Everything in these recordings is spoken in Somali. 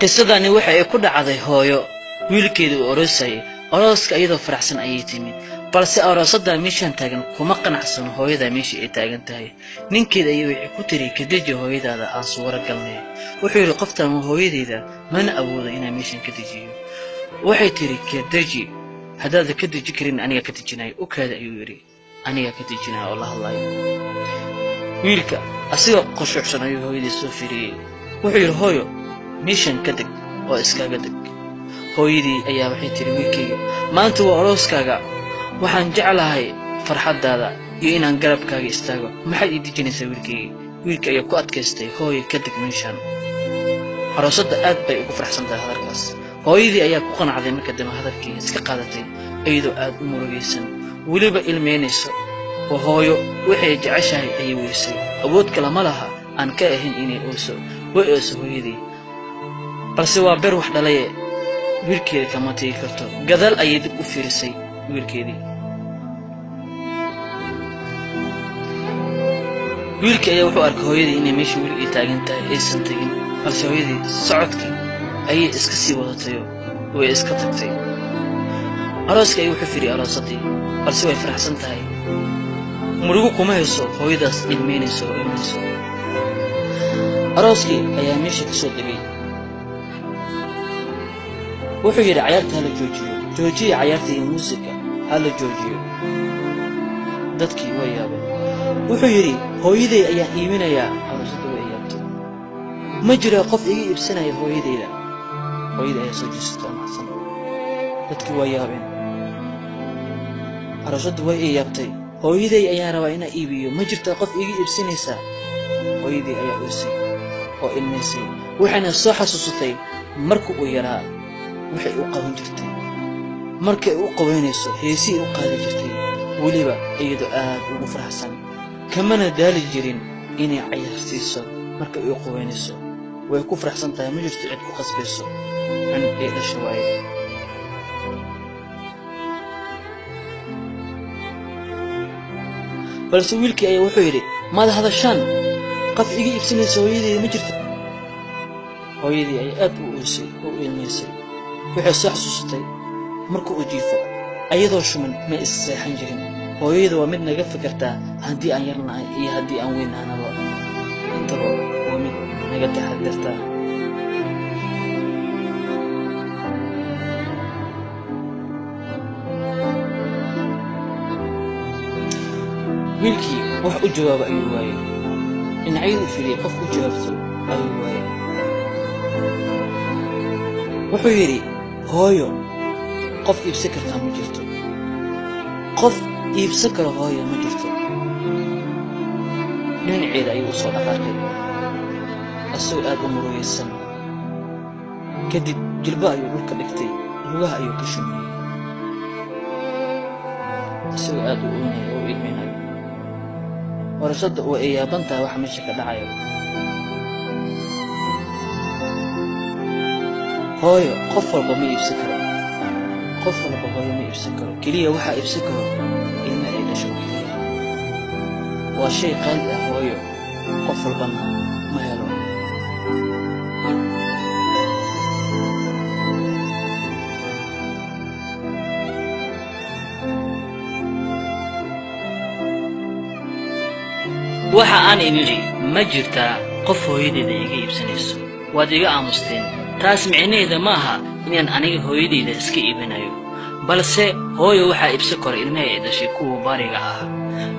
qisadani waxa ay ku dhacday hooyo wiilkeedu uu orosay orooska iyadoo faraxsan ayay timid balse aroosada meeshan taagan kuma qanacsan hooyada meesha ay taagan tahay ninkeeda ayay wixii ku tiri kadeji hooyadaada aan suura galnay wuxuu yiri qoftan hooyadeeda mana awoodo inaan meeshan ka dejiyo waxay tiri kadeji hadaad ka deji karin aniga ka dejinay u kaada ayuu yiri aniga ka dejinay oo la hadlayo wiilka asiga qoshuucsan ayuu hooyadii soo firiyay wuxuu yiri hooyo meeshan ka deg oo iskaga deg hooyadii ayaa waxay tiri wiilkayga maanta waa arooskaaga waxaan jeclahay farxadaada iyo inaan garabkaaga istaago maxay ii dejinaysaa wiilkayga wiilka ayaa ku adkaystay hooyo ka deg meeshan aroosada aad bay ugu faraxsan tahay hadalkaas hooyadii ayaa ku qanacday marka dambe hadalkii iska qaadatay iyadoo aad u murugaysan weliba ilmeynayso oo hooyo waxay jeceshahay ayay weysay awood kale ma laha aan ka ahayn inay ooso way ooso hooyadii balse waa beer wax dhalay wiilkeeda kama tagi karto gadaal ayay dib u fiirisay wiilkeedii wiilkii ayaa wuxuu arkay hooyadii inay meesha wiil ay taagan tahay aysan tagin balse hooyadii socodkii ayay iska sii wadatay way iska tagtay arooska ayuu wuxuu fiiriyay aroosadii balse way faraxsan tahay murugo kuma hayso hooyadaas ilmeynayso arooskii ayaa meesha ka soo degay wuxuu yiri ciyaarta hala joojiyo ciyaarta iyo muusiga hala joojiyo dadkii way yaabeen wuxuu yiri hooyaday ayaa iiminaya aroosada way yaabtay ma jiro qof iga iibsanaya hooyadayda ayaa soo jeestay maxsan dadkii way yaabeen aroosada way yaabtay hooyaday ayaa rabaa inaa iibiyo ma jirto qof iga iibsanaysa hooyaday ayaa oosay oo ilmeysay waxaana soo xasuusatay markii uu yaraa waxay u qaban jirtay markay u qabanayso heesii u qaadi jirtay waliba iyadoo aad ugu faraxsan kamana daali jirin inay ciyaarsiiso markay u qabanayso way ku faraxsan tahay ma jirto cid ku qasbayso in ay dhasho waaye balse wiilkii ayaa wuxuu yiri maad hadashaan qof iga iibsanayso hooyadeeda ma jirto hooyadii ay aad u oosay oo ilmeysay waxay soo xasuusatay markuu u jiifo ayadoo shuman ma isseexan jirin hooyada waa mid naga fikirtaa haddii aan yarnahay iyo haddii aan weynaanaba intaba waa mid naga taxadirtaa wiilkii wax u jawaaba ayuu waayay dhinacyadu fiiriyay qof u jawaabto ayuu waayay wuxuu yiri hooyo qof iibsan kartaa ma jirto qof iibsan karo hooyo ma jirto dhinaceeda ayuu soo dhaqaaqay asoo aad u murugaysan kadib jilba ayuu dhulka dhigtay lugaha ayuu ka shumiyay asoo aad u oonay oo ilmeynay warshada oo ay yaabantaa wax meesha ka dhacayo hooyo qof walba ma iibsan karo hooyo ma iibsan karo keliya waxaa iibsan karo ilma ay dhasho keliya waa shay qaali ah hooyo qof walbana ma helo waxa aan idin ma jirtaa qof hooyadeeda iga iibsanayso waad iga aamusteen taas micnaheedu maaha inaan aniga hooyadeyda iska iibinayo balse hooyo waxa iibsan karo ilmaha ay dhashay kuwa bariga ah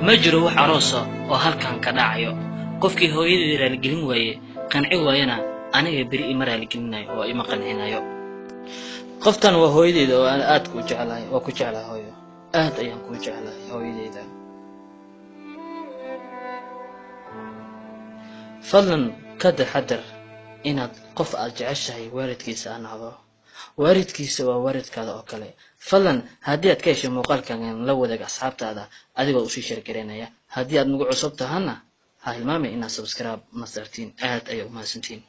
ma jiro wax aroos oo halkan ka dhacayo qofkii hooyadeeda raaligelin waaye qanci waayana aniga bari ima raaligelinayo oo ima qancinayo qoftan waa hooyadeeda oo aan aad ku jeclahay oo ku jeclahay hooyo aad ayaan ku jeclahay hooyadeeda fadlan ka taxadar inaad qof aad jeceshahay waalidkiisa aan nacdo waalidkiisa waa waalidkaada oo kale fadlan haddii aad ka heshay muuqaalkan la wadaag asxaabtaada adigoo u sii sheergareynaya haddii aad nagu cusub tahana ha hilmaamay inaad subscribe nasartiin aad ayay u mahadsantiin